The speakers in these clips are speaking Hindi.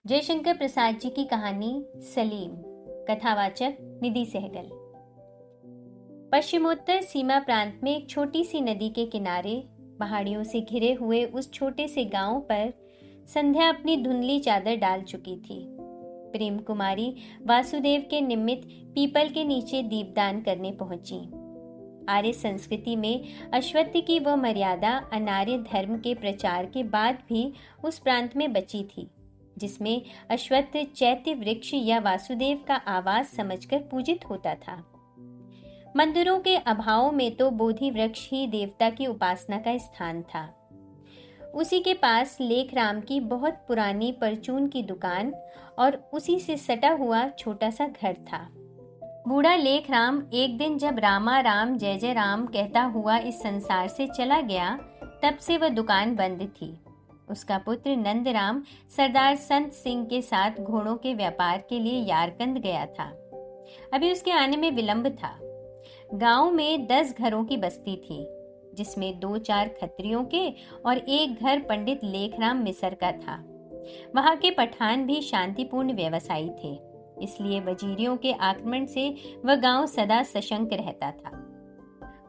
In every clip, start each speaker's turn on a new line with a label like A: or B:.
A: जयशंकर प्रसाद जी की कहानी सलीम। कथावाचक निधि सहगल। पश्चिमोत्तर सीमा प्रांत में एक छोटी सी नदी के किनारे पहाड़ियों से घिरे हुए उस छोटे से गांव पर संध्या अपनी धुंधली चादर डाल चुकी थी। प्रेम कुमारी वासुदेव के निमित्त पीपल के नीचे दीपदान करने पहुंची। आर्य संस्कृति में अश्वत्थ की वह मर्यादा अनार्य धर्म के प्रचार के बाद भी उस प्रांत में बची थी, जिसमें अश्वत्थ चैत्य वृक्ष या वासुदेव का आवास समझकर पूजित होता था। मंदिरों के अभाव में तो बोधि वृक्ष ही देवता की उपासना का स्थान था। उसी के पास लेखराम की बहुत पुरानी परचून की दुकान और उसी से सटा हुआ छोटा सा घर था। बूढ़ा लेखराम एक दिन जब रामा राम जय जय राम कहता हुआ इस संसार से चला गया, तब से वह दुकान बंद थी। उसका पुत्र नंदराम सरदार संत सिंह के साथ घोड़ों के व्यापार के लिए यारकंद गया था। अभी उसके आने में विलंब था। गांव में 10 घरों की बस्ती थी, जिसमें 2-4 खत्रियों के और एक घर पंडित लेखराम मिसर का था। वहां के पठान भी शांतिपूर्ण व्यवसायी थे, इसलिए वजीरियों के आक्रमण से वह गांव सदा सशंक रहता था।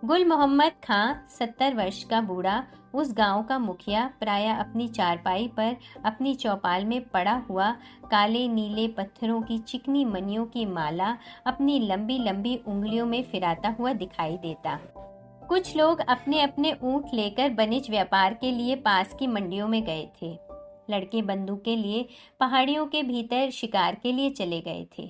A: गुल मोहम्मद खां 70 वर्ष का बूढ़ा उस गांव का मुखिया प्रायः अपनी चारपाई पर अपनी चौपाल में पड़ा हुआ काले नीले पत्थरों की चिकनी मनियों की माला अपनी लंबी लंबी उंगलियों में फिराता हुआ दिखाई देता। कुछ लोग अपने अपने ऊंट लेकर वनिज व्यापार के लिए पास की मंडियों में गए थे। लड़के बंदूकें लिए पहाड़ियों के भीतर शिकार के लिए चले गए थे।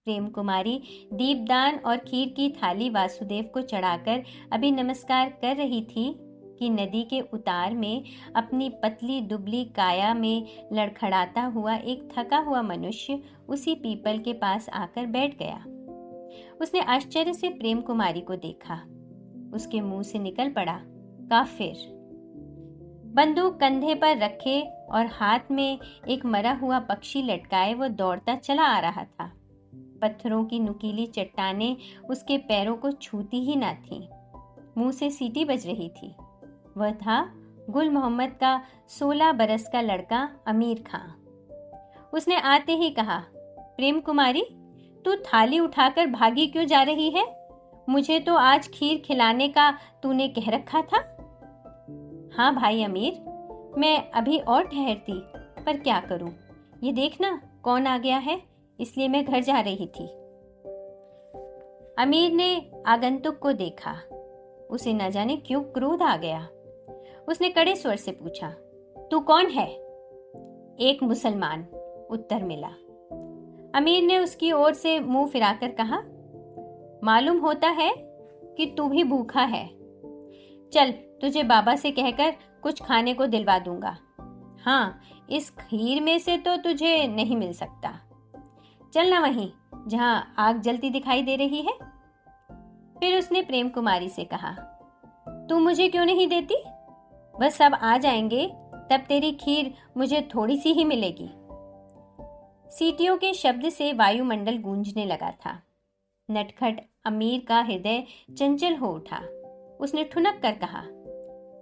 A: प्रेम कुमारी दीपदान और खीर की थाली वासुदेव को चढ़ाकर अभी नमस्कार कर रही थी कि नदी के उतार में अपनी पतली दुबली काया में लड़खड़ाता हुआ एक थका हुआ मनुष्य उसी पीपल के पास आकर बैठ गया। उसने आश्चर्य से प्रेम कुमारी को देखा। उसके मुंह से निकल पड़ा, काफिर। बंदूक कंधे पर रखे और हाथ में एक मरा हुआ पक्षी लटकाए वो दौड़ता चला आ रहा था। पत्थरों की नुकीली चट्टानें उसके पैरों को छूती ही ना थीं। मुंह से सीटी बज रही थी। वह था गुल मोहम्मद का 16 बरस का लड़का अमीर खां। उसने आते ही कहा, प्रेम कुमारी, तू थाली उठाकर भागी क्यों जा रही है? मुझे तो आज खीर खिलाने का तूने कह रखा था। हाँ भाई अमीर, मैं अभी और ठहरती, पर क्या करूं, ये देखना कौन आ गया है, इसलिए मैं घर जा रही थी। अमीर ने आगंतुक को देखा। उसे न जाने क्यों क्रोध आ गया। उसने कड़े स्वर से पूछा, तू कौन है? एक मुसलमान, उत्तर मिला। अमीर ने उसकी ओर से मुंह फिराकर कहा, मालूम होता है कि तू भी भूखा है। चल, तुझे बाबा से कहकर कुछ खाने को दिलवा दूंगा। हाँ, इस खीर में से तो तुझे नहीं मिल सकता। चल ना वहीं जहां आग जलती दिखाई दे रही है। फिर उसने प्रेम कुमारी से कहा, तू मुझे क्यों नहीं देती? वह सब आ जाएंगे, तब तेरी खीर मुझे थोड़ी सी ही मिलेगी। सीटियों के शब्द से वायुमंडल गूंजने लगा था। नटखट अमीर का हृदय चंचल हो उठा। उसने ठुनक कर कहा,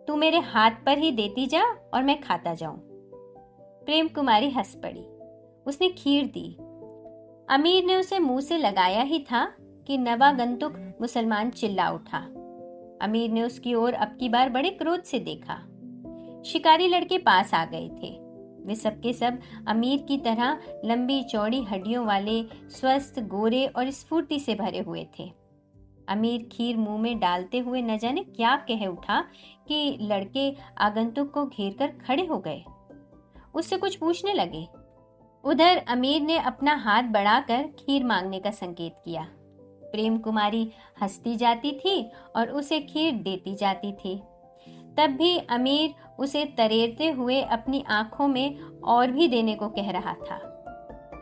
A: तू मेरे हाथ पर ही देती जा और मैं खाता जाऊं। प्रेम कुमारी हंस पड़ी। उसने खीर दी। अमीर ने उसे मुंह से लगाया ही था कि नवागंतुक मुसलमान चिल्ला उठा। अमीर ने उसकी ओर अब की बार बड़े क्रोध से देखा। शिकारी लड़के पास आ गए थे। वे सबके सब अमीर की तरह लंबी चौड़ी हड्डियों वाले, स्वस्थ, गोरे और स्फूर्ति से भरे हुए थे। अमीर खीर मुंह में डालते हुए न जाने क्या कह उठा कि लड़के आगंतुक को घेरकर खड़े हो गए। उससे कुछ पूछने लगे। उधर अमीर ने अपना हाथ बढ़ाकर खीर मांगने का संकेत किया। प्रेम कुमारी हंसती जाती थी और उसे खीर देती जाती थी। तब भी अमीर उसे तरेरते हुए अपनी आंखों में और भी देने को कह रहा था।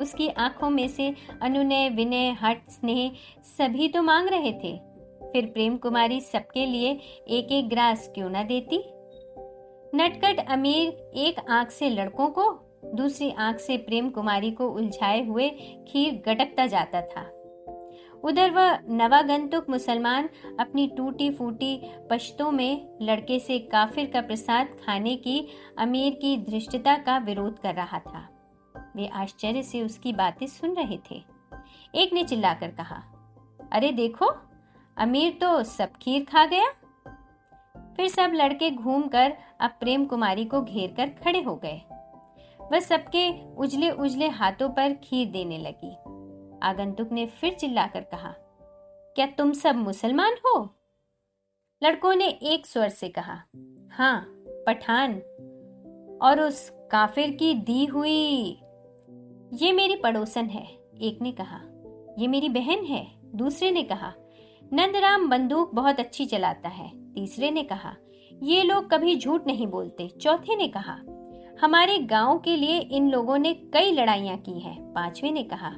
A: उसकी आंखों में से अनुनय, विनय, हठ, स्नेह सभी तो मांग रहे थे। फिर प्रेम कुमारी सबके लिए एक एक ग्रास क्यों न देती? नटखट अमीर एक आंख से लड़कों को, दूसरी आंख से प्रेम कुमारी को उलझाए हुए खीर गटकता जाता था। उधर वह नवागंतुक मुसलमान अपनी टूटी फूटी पश्तों में लड़के से काफिर का प्रसाद खाने की अमीर की धृष्टता का विरोध कर रहा था। वे आश्चर्य से उसकी बातें सुन रहे थे। एक ने चिल्लाकर कहा, अरे देखो, अमीर तो सब खीर खा गया। फिर सब लड़के घूमकर अब प्रेम कुमारी को घेर कर खड़े हो गए। वह सबके उजले उजले हाथों पर खीर देने लगी। आगंतुक ने फिर चिल्लाकर कहा, क्या तुम सब मुसलमान हो? लड़कों ने एक स्वर से कहा, हाँ, पठान, और उस काफिर की दी हुई। ये मेरी पड़ोसन है, एक ने कहा। ये मेरी बहन है, दूसरे ने कहा। नंदराम बंदूक बहुत अच्छी चलाता है, तीसरे ने कहा। ये लोग कभी झूठ नहीं बोलते, चौथे ने कहा। हमारे गांव के लिए इन लोगों ने कई लड़ाइयां की हैं, पांचवे ने कहा।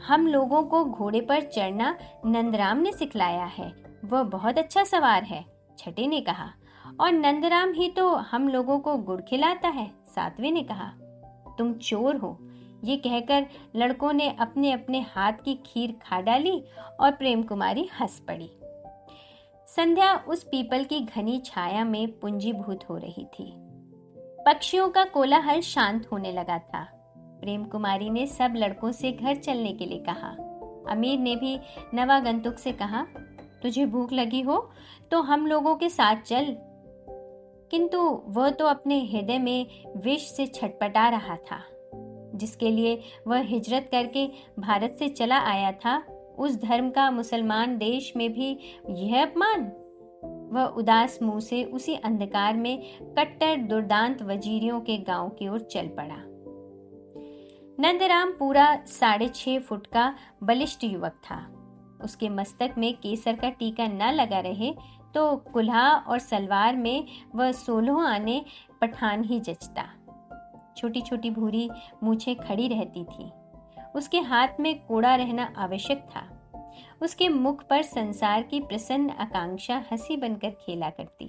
A: हम लोगों को घोड़े पर चढ़ना नंदराम ने सिखलाया है, वह बहुत अच्छा सवार है, छठे ने कहा। और नंदराम ही तो हम लोगों को गुड़ खिलाता है, सातवें ने कहा। तुम चोर हो, ये कहकर लड़कों ने अपने अपने हाथ की खीर खा डाली और प्रेम कुमारी हंस पड़ी। संध्या उस पीपल की घनी छाया में पुंजीभूत हो रही थी। पक्षियों का कोलाहल शांत होने लगा था। प्रेम कुमारी ने सब लड़कों से घर चलने के लिए कहा। अमीर ने भी नवागंतुक से कहा, तुझे भूख लगी हो तो हम लोगों के साथ चल। किंतु वह तो अपने हृदय में विष से छटपटा रहा था। जिसके लिए वह हिजरत करके भारत से चला आया था, उस धर्म का मुसलमान देश में भी यह अपमान। वह उदास मुंह से उसी अंधकार में कट्टर दुर्दांत वजीरियों के गांव की ओर चल पड़ा। नंदराम पूरा 6.5 फुट का बलिष्ठ युवक था। उसके मस्तक में केसर का टीका न लगा रहे तो कुल्हा और सलवार में वह 16 आने पठान ही जचता। छोटी छोटी भूरी मूछें खड़ी रहती थी। उसके हाथ में कोड़ा रहना आवश्यक था। उसके मुख पर संसार की प्रसन्न आकांक्षा हंसी बनकर खेला करती।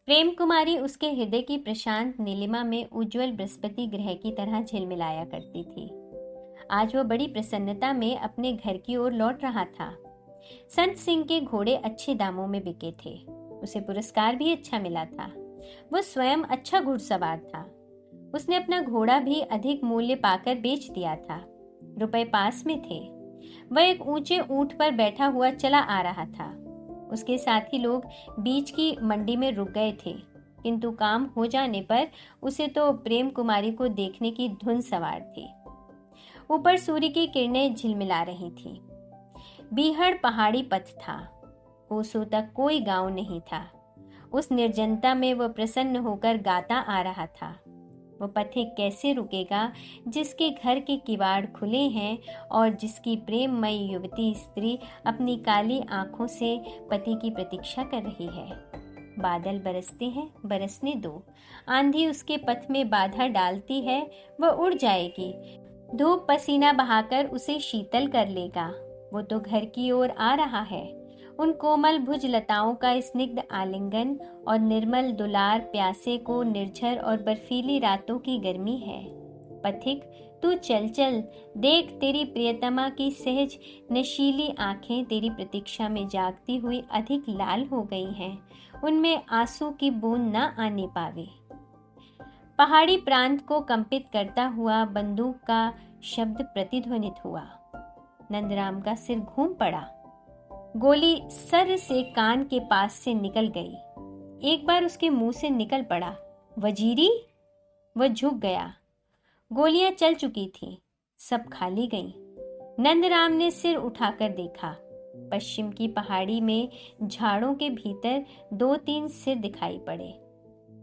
A: प्रेम कुमारी उसके हृदय की प्रशांत नीलिमा में उज्जवल बृहस्पति ग्रह की तरह झिलमिलाया करती थी। आज वह बड़ी प्रसन्नता में अपने घर की ओर लौट रहा था। संत सिंह के घोड़े अच्छे दामों में बिके थे। उसे पुरस्कार भी अच्छा मिला था। वह स्वयं अच्छा घुड़सवार था। उसने अपना घोड़ा भी अधिक मूल्य पाकर बेच दिया था। रुपए पास में थे। वह एक ऊंचे ऊंट पर बैठा हुआ चला आ रहा था। उसके साथी लोग बीच की मंडी में रुक गए थे, किंतु काम हो जाने पर उसे तो प्रेम कुमारी को देखने की धुन सवार थी। ऊपर सूर्य की किरणें झिलमिला रही थीं। बीहड़ पहाड़ी पथ था। कोसों तक कोई गांव नहीं था। उस निर्जनता में वह प्रसन्न होकर गाता आ रहा था। वह पथिक कैसे रुकेगा जिसके घर के किवाड़ खुले हैं और जिसकी प्रेममयी युवती स्त्री अपनी काली आंखों से पति की प्रतीक्षा कर रही है। बादल बरसते हैं, बरसने दो। आंधी उसके पथ में बाधा डालती है, वह उड़ जाएगी। धूप पसीना बहाकर उसे शीतल कर लेगा। वो तो घर की ओर आ रहा है। उन कोमल भुज लताओं का स्निग्ध आलिंगन और निर्मल दुलार प्यासे को निर्झर और बर्फीली रातों की गर्मी है। पथिक, तू चल चल, देख तेरी प्रियतमा की सहज नशीली आंखें तेरी प्रतीक्षा में जागती हुई अधिक लाल हो गई हैं। उनमें आंसू की बूंद न आने पावे। पहाड़ी प्रांत को कंपित करता हुआ बंदूक का शब्द प्रतिध्वनित हुआ। नंदराम का सिर घूम पड़ा। गोली सर से कान के पास से निकल गई। एक बार उसके मुंह से निकल पड़ा, वजीरी। वह झुक गया। गोलियां चल चुकी थीं, सब खाली गईं। नंदराम ने सिर उठाकर देखा। पश्चिम की पहाड़ी में झाड़ों के भीतर 2-3 सिर दिखाई पड़े।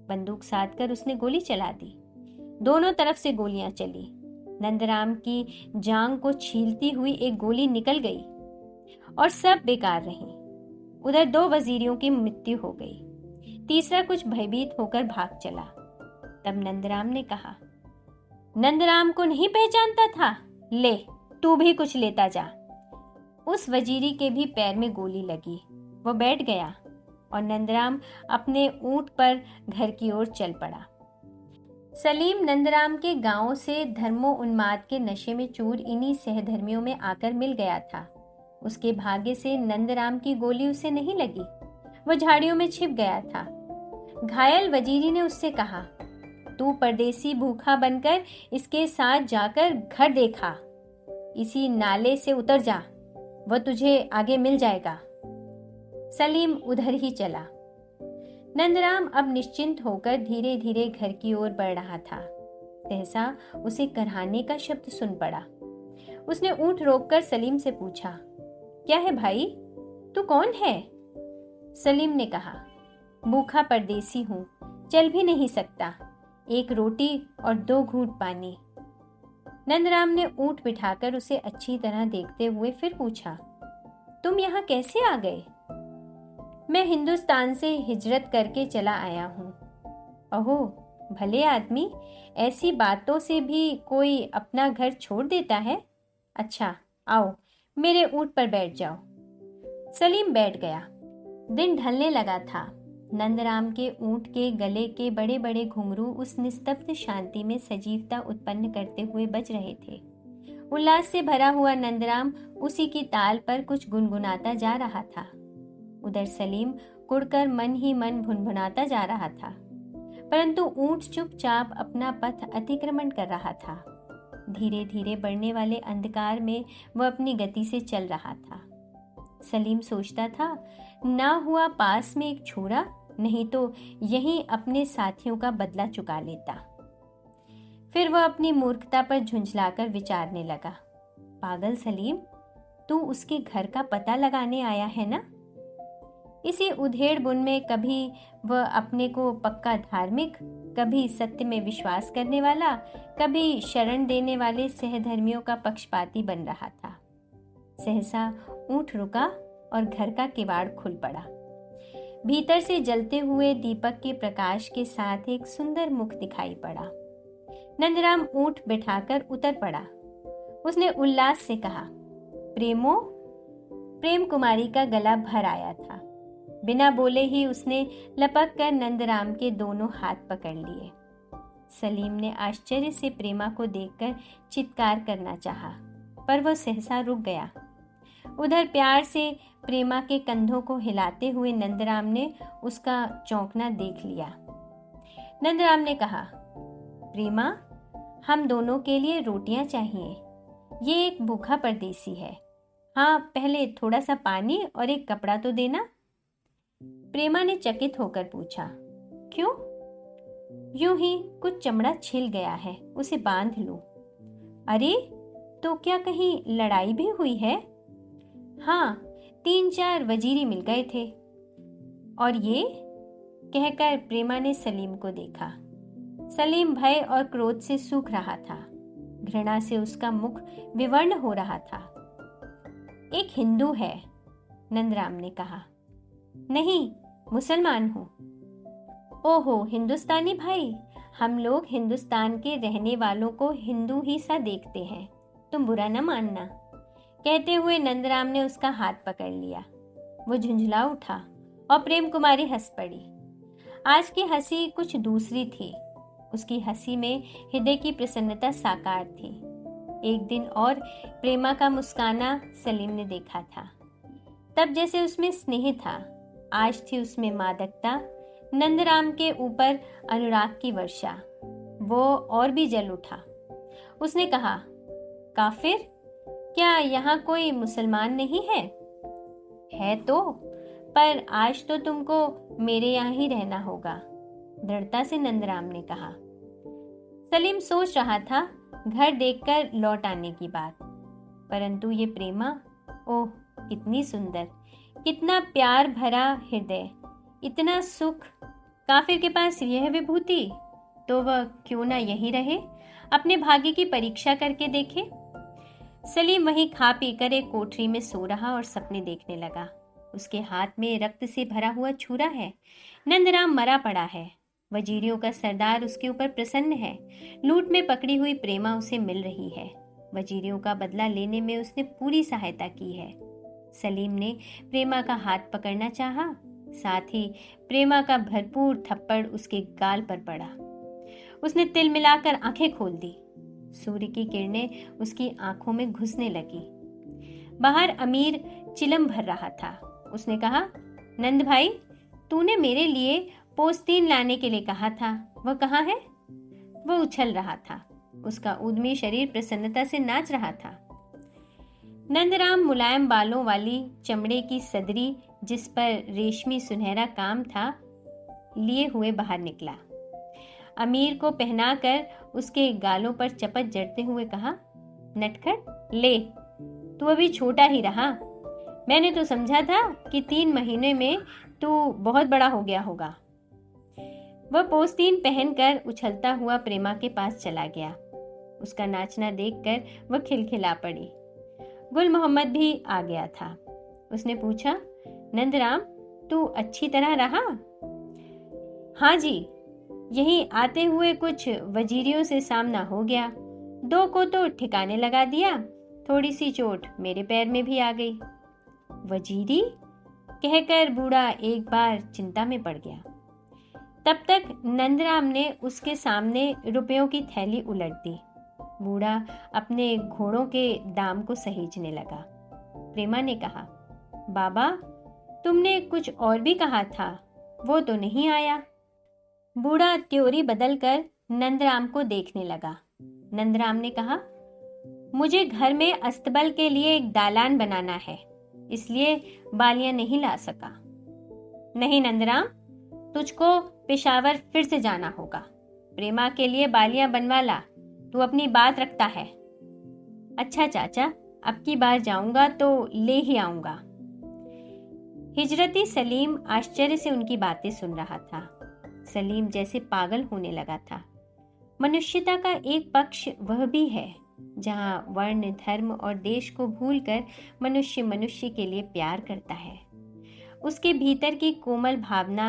A: बंदूक साधकर उसने गोली चला दी। दोनों तरफ से गोलियां चली। नंदराम की जांग को छीलती हुई एक गोली निकल गई और सब बेकार रही। उधर 2 वजीरियों की मृत्यु हो गई। तीसरा कुछ भयभीत होकर भाग चला। तब नंदराम ने कहा, नंदराम को नहीं पहचानता था? ले, तू भी कुछ लेता जा। उस वजीरी के भी पैर में गोली लगी। वह बैठ गया और नंदराम अपने ऊंट पर घर की ओर चल पड़ा। सलीम नंदराम के गांव से धर्मोन्माद के नशे में चूर इन्हीं सहधर्मियों में आकर मिल गया था। उसके भाग्य से नंदराम की गोली उसे नहीं लगी। वह झाड़ियों में छिप गया था। घायल वजीरी ने उससे कहा, तू परदेसी भूखा बनकर इसके साथ जाकर घर देखा। इसी नाले से उतर जा, वह तुझे आगे मिल जाएगा। सलीम उधर ही चला। नंदराम अब निश्चिंत होकर धीरे धीरे घर की ओर बढ़ रहा था। सहसा उसे कराहने का शब्द सुन पड़ा। उसने ऊंट रोककर सलीम से पूछा, क्या है भाई, तू कौन है? सलीम ने कहा, भूखा परदेसी हूं, चल भी नहीं सकता, एक रोटी और 2 घूंट पानी। नंदराम ने ऊंट बिठाकर उसे अच्छी तरह देखते हुए फिर पूछा, तुम यहाँ कैसे आ गए? मैं हिंदुस्तान से हिजरत करके चला आया हूँ। अहो भले आदमी, ऐसी बातों से भी कोई अपना घर छोड़ देता है। अच्छा आओ, मेरे ऊंट पर बैठ जाओ। सलीम बैठ गया। दिन ढलने लगा था। नंदराम के ऊंट के गले के बड़े बड़े घुंघरू उस निस्तब्ध शांति में सजीवता उत्पन्न करते हुए बज रहे थे। उल्लास से भरा हुआ नंदराम उसी की ताल पर कुछ गुनगुनाता जा रहा था। उधर सलीम कुड़कर मन ही मन भुनभुनाता जा रहा था, परंतु ऊंट चुपचाप अपना पथ अतिक्रमण कर रहा था। धीरे धीरे बढ़ने वाले अंधकार में वह अपनी गति से चल रहा था। सलीम सोचता था, ना हुआ पास में एक छोरा, नहीं तो यहीं अपने साथियों का बदला चुका लेता। फिर वह अपनी मूर्खता पर झुंझलाकर विचारने लगा, पागल सलीम, तू उसके घर का पता लगाने आया है ना? इसी उधेड़ बुन में कभी वह अपने को पक्का धार्मिक, कभी सत्य में विश्वास करने वाला, कभी शरण देने वाले सहधर्मियों का पक्षपाती बन रहा था। सहसा ऊंट रुका और घर का किवाड़ खुल पड़ा। भीतर से जलते हुए दीपक के प्रकाश के साथ एक सुंदर मुख दिखाई पड़ा। नंदराम ऊंट बिठाकर उतर पड़ा। उसने उल्लास से कहा, प्रेमो। प्रेम कुमारी का गला भर आया था। बिना बोले ही उसने लपक कर नंदराम के दोनों हाथ पकड़ लिए। सलीम ने आश्चर्य से प्रेमा को देखकर चित्कार करना चाहा, पर वह सहसा रुक गया। उधर प्यार से प्रेमा के कंधों को हिलाते हुए नंदराम ने उसका चौंकना देख लिया। नंदराम ने कहा, प्रेमा, हम दोनों के लिए रोटियां चाहिए। ये एक भूखा परदेसी है। हाँ, पहले थोड़ा सा पानी और एक कपड़ा तो देना। प्रेमा ने चकित होकर पूछा, क्यों? यूं ही कुछ चमड़ा छिल गया है, उसे बांध लूं। अरे, तो क्या कहीं लड़ाई भी हुई है? हाँ, 3-4 वजीरी मिल गए थे। और ये? कहकर प्रेमा ने सलीम को देखा। सलीम भय और क्रोध से सूख रहा था। घृणा से उसका मुख विवर्ण हो रहा था। एक हिंदू है, नंदराम ने कहा। नहीं, मुसलमान हूं। ओहो, हिंदुस्तानी भाई, हम लोग हिंदुस्तान के रहने वालों को हिंदू ही सा देखते हैं, तुम बुरा न मानना। कहते हुए नंदराम ने उसका हाथ पकड़ लिया। वो झुंझला उठा और प्रेम कुमारी हंस पड़ी। आज की हंसी कुछ दूसरी थी। उसकी हंसी में हृदय की प्रसन्नता साकार थी। एक दिन और प्रेमा का मुस्काना सलीम ने देखा था। तब जैसे उसमें स्नेह था, आज थी उसमें मादकता। नंदराम के ऊपर अनुराग की वर्षा। वो और भी जल उठा। उसने कहा, काफिर, क्या यहाँ कोई मुसलमान नहीं है? है तो, पर आज तो तुमको मेरे यहाँ ही रहना होगा, दृढ़ता से नंदराम ने कहा। सलीम सोच रहा था घर देखकर लौट आने की बात, परंतु ये प्रेमा, ओह कितनी सुंदर, कितना प्यार भरा हृदय, इतना सुख। काफिर के पास यह विभूति, तो वह क्यों ना यहीं रहे, अपने भाग्य की परीक्षा करके देखे। सलीम वहीं खा पीकर एक कोठरी में सो रहा और सपने देखने लगा। उसके हाथ में रक्त से भरा हुआ छुरा है। नंदराम मरा पड़ा है। वजीरियों का सरदार उसके ऊपर प्रसन्न है। लूट में पकड़ी हुई प्रेमा उसे मिल रही है। वजीरियों का बदला लेने में उसने पूरी सहायता की है। सलीम ने प्रेमा का हाथ पकड़ना चाहा, साथ ही प्रेमा का भरपूर थप्पड़ उसके गाल पर पड़ा। उसने तिल मिलाकर आंखें खोल दी। सूर्य की किरणें उसकी आंखों में घुसने लगी। बाहर अमीर चिलम भर रहा था। उसने कहा, नंद भाई, तूने मेरे लिए पोस्तीन लाने के लिए कहा था, वह कहाँ है? वो उछल रहा था। उसका उद्यमी शरीर प्रसन्नता से नाच रहा था। नंदराम मुलायम बालों वाली चमड़े की सदरी, जिस पर रेशमी सुनहरा काम था, लिए हुए बाहर निकला। अमीर को पहनाकर उसके गालों पर चपत जड़ते हुए कहा, नटखट ले, तू अभी छोटा ही रहा। मैंने तो समझा था कि 3 महीने में तू बहुत बड़ा हो गया होगा। वह पोस्तीन पहनकर उछलता हुआ प्रेमा के पास चला गया। उसका नाचना देखकर वह खिलखिला पड़ी। गुल मोहम्मद भी आ गया था। उसने पूछा, नंदराम, तू अच्छी तरह रहा? हाँ जी, यहीं आते हुए कुछ वजीरियों से सामना हो गया। 2 को तो ठिकाने लगा दिया, थोड़ी सी चोट मेरे पैर में भी आ गई। वजीरी कहकर बूढ़ा एक बार चिंता में पड़ गया। तब तक नंदराम ने उसके सामने रुपयों की थैली उलट दी। बूढ़ा अपने घोड़ों के दाम को सहेजने लगा। प्रेमा ने कहा, बाबा, तुमने कुछ और भी कहा था, वो तो नहीं आया। बूढ़ा त्योरी बदलकर नंदराम को देखने लगा। नंदराम ने कहा, मुझे घर में अस्तबल के लिए एक दालान बनाना है, इसलिए बालियां नहीं ला सका। नहीं नंदराम, तुझको पेशावर फिर से जाना होगा। प्रेमा के लिए बालियां बनवा ला, तू अपनी बात रखता है। अच्छा चाचा, अब की बार जाऊंगा तो ले ही आऊंगा। हिजरती सलीम आश्चर्य से उनकी बातें सुन रहा था। सलीम जैसे पागल होने लगा था। मनुष्यता का एक पक्ष वह भी है जहां वर्ण, धर्म और देश को भूलकर मनुष्य मनुष्य के लिए प्यार करता है। उसके भीतर की कोमल भावना,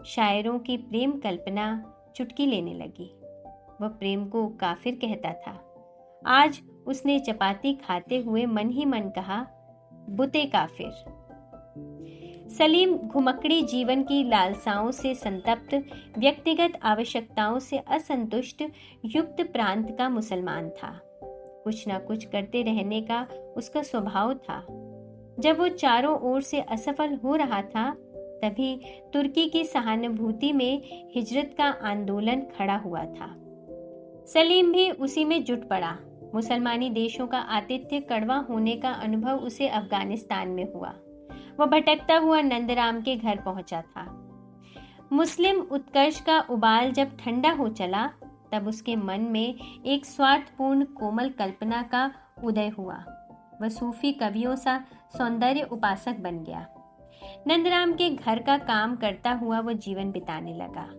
A: शायरों की प्रेम कल्पना चुटकी लेने लगी। वह प्रेम को काफिर कहता था। आज उसने चपाती खाते हुए मन ही मन कहा, बुते काफिर। सलीम घुमकड़ी जीवन की लालसाओं से संतप्त, व्यक्तिगत आवश्यकताओं से असंतुष्ट युक्त प्रांत का मुसलमान था। कुछ न कुछ करते रहने का उसका स्वभाव था। जब वो चारों ओर से असफल हो रहा था, तभी तुर्की की सहानुभूति में हिजरत का आंदोलन खड़ा हुआ था। सलीम भी उसी में जुट पड़ा। मुसलमानी देशों का आतिथ्य कड़वा होने का अनुभव उसे अफगानिस्तान में हुआ। वह भटकता हुआ नंदराम के घर पहुंचा था। मुस्लिम उत्कर्ष का उबाल जब ठंडा हो चला, तब उसके मन में एक स्वार्थपूर्ण कोमल कल्पना का उदय हुआ। वह सूफी कवियों सा सौंदर्य उपासक बन गया। नंदराम के घर का काम करता हुआ वह जीवन बिताने लगा।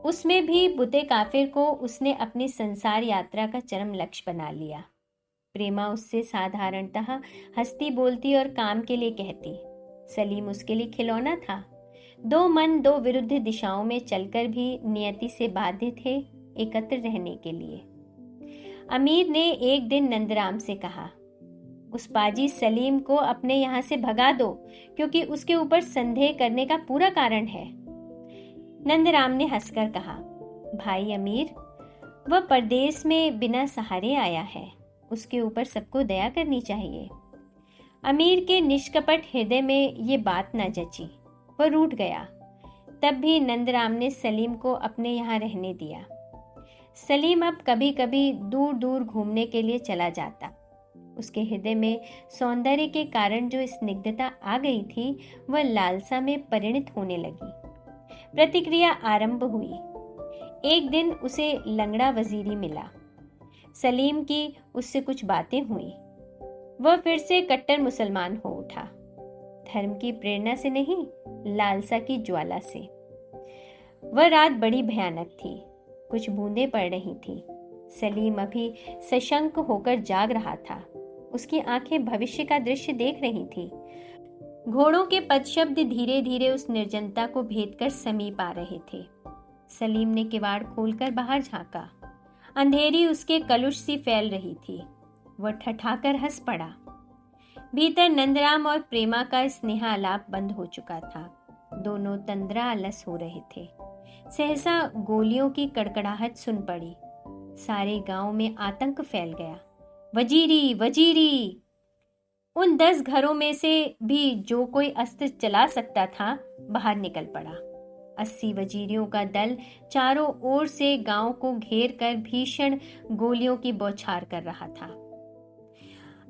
A: उसमें भी बुते काफिर को उसने अपनी संसार यात्रा का चरम लक्ष्य बना लिया। प्रेमा उससे साधारणतः हंसती बोलती और काम के लिए कहती। सलीम उसके लिए खिलौना था। 2 मन 2 विरुद्ध दिशाओं में चलकर भी नियति से बाध्य थे एकत्र रहने के लिए। अमीर ने एक दिन नंदराम से कहा, उस पाजी सलीम को अपने यहाँ से भगा दो, क्योंकि उसके ऊपर संदेह करने का पूरा कारण है। नंदराम ने हंसकर कहा, भाई अमीर, वह परदेश में बिना सहारे आया है, उसके ऊपर सबको दया करनी चाहिए। अमीर के निष्कपट हृदय में ये बात न जची। वह रूठ गया। तब भी नंदराम ने सलीम को अपने यहाँ रहने दिया। सलीम अब कभी कभी दूर दूर घूमने के लिए चला जाता। उसके हृदय में सौंदर्य के कारण जो स्निग्धता आ गई थी, वह लालसा में परिणित होने लगी। प्रतिक्रिया आरंभ हुई। एक दिन उसे लंगड़ा वजीरी मिला। सलीम की उससे कुछ बातें हुई। वह फिर से कट्टर मुसलमान हो उठा। धर्म की प्रेरणा से नहीं, लालसा की ज्वाला से। वह रात बड़ी भयानक थी। कुछ बूंदें पड़ रही थी। सलीम अभी सशंक होकर जाग रहा था। उसकी आंखें भविष्य का दृश्य देख रही थी। घोड़ों के पदशब्द धीरे धीरे उस निर्जनता को भेदकर समीप आ रहे थे। सलीम ने किवाड़ खोलकर बाहर झांका। अंधेरी उसके कलुष सी फैल रही थी। वह ठठाकर हंस पड़ा। भीतर नंदराम और प्रेमा का स्नेहालाप बंद हो चुका था। दोनों तंद्रा आलस हो रहे थे। सहसा गोलियों की कड़कड़ाहट सुन पड़ी। सारे गांव में आतंक फैल गया। वजीरी, वजीरी! उन 10 घरों में से भी जो कोई अस्त्र चला सकता था, बाहर निकल पड़ा। 80 वजीरियों का दल चारों ओर से गांव को घेर कर भीषण गोलियों की बौछार कर रहा था।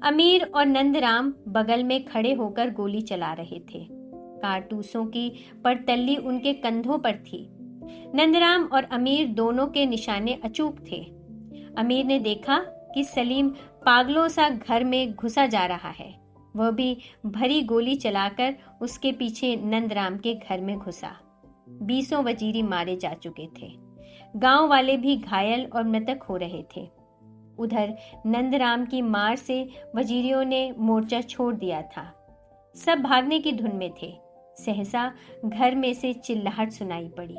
A: अमीर और नंदराम बगल में खड़े होकर गोली चला रहे थे। कारतूसों की पड़तल्ली उनके कंधों पर थी। नंदराम और अमीर दोनों के निशाने अचूक थे। अमीर ने देखा कि सलीम पागलों सा घर में घुसा जा रहा है। वह भी भरी गोली चलाकर उसके पीछे नंदराम के घर में घुसा। 20 वजीरी मारे जा चुके थे। गांव वाले भी घायल और मृतक हो रहे थे। उधर नंदराम की मार से वजीरियों ने मोर्चा छोड़ दिया था। सब भागने की धुन में थे। सहसा घर में से चिल्लाहट सुनाई पड़ी।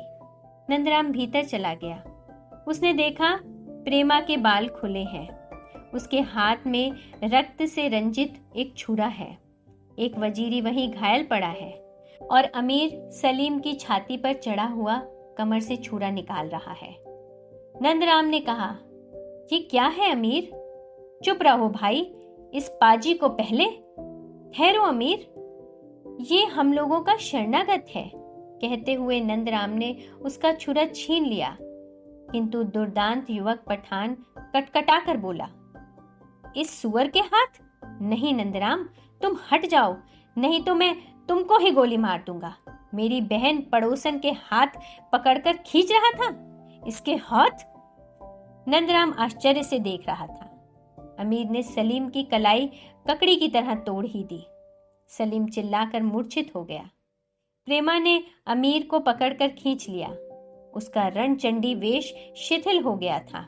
A: नंदराम भीतर चला गया। उसने देखा प्रेमा के बाल खुले हैं। उसके हाथ में रक्त से रंजित एक छुरा है। एक वजीरी वहीं घायल पड़ा है और अमीर सलीम की छाती पर चढ़ा हुआ कमर से छुरा निकाल रहा है। नंदराम ने कहा, ये क्या है अमीर? चुप रहो भाई, इस पाजी को पहले। ठहरो अमीर, ये हम लोगों का शरणागत है। कहते हुए नंदराम ने उसका छुरा छीन लिया, किंतु दुर्दांत युवक पठान कटकटा कर बोला, इस सुअर के हाथ? नहीं नंदराम, तुम हट जाओ, नहीं तो मैं तुमको ही गोली मार दूंगा। मेरी बहन पड़ोसन के हाथ पकड़कर खींच रहा था, इसके हाथ? नंदराम आश्चर्य से देख रहा था। अमीर ने सलीम की कलाई ककड़ी की तरह तोड़ ही दी। सलीम चिल्लाकर मूर्छित हो गया। प्रेमा ने अमीर को पकड़कर खींच लिया। उसका रणचंडी वेश शिथिल हो गया था।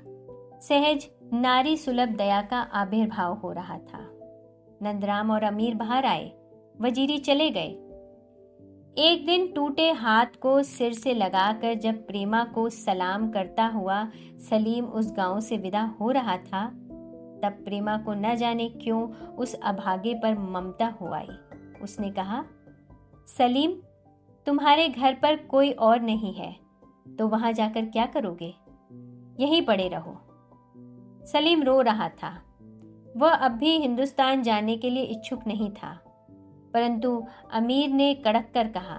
A: सहज नारी सुलभ दया का आविर्भाव हो रहा था। नंदराम और अमीर बाहर आए। वजीरी चले गए। एक दिन टूटे हाथ को सिर से लगाकर जब प्रेमा को सलाम करता हुआ सलीम उस गांव से विदा हो रहा था, तब प्रेमा को न जाने क्यों उस अभागे पर ममता हो आई। उसने कहा, सलीम, तुम्हारे घर पर कोई और नहीं है तो वहां जाकर क्या करोगे? यहीं पड़े रहो। सलीम रो रहा था। वह अब भी हिंदुस्तान जाने के लिए इच्छुक नहीं था, परंतु अमीर ने कड़क कर कहा,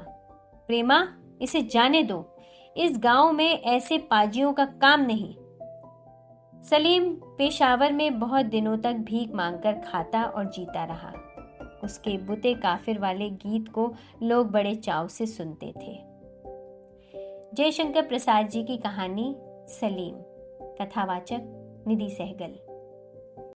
A: प्रेमा, इसे जाने दो। इस गांव में ऐसे पाजियों का काम नहीं। सलीम पेशावर में बहुत दिनों तक भीख मांगकर खाता और जीता रहा। उसके बुते काफिर वाले गीत को लोग बड़े चाव से सुनते थे। जयशंकर प्रसाद जी की कहानी सलीम। कथावाचक निधि सहगल।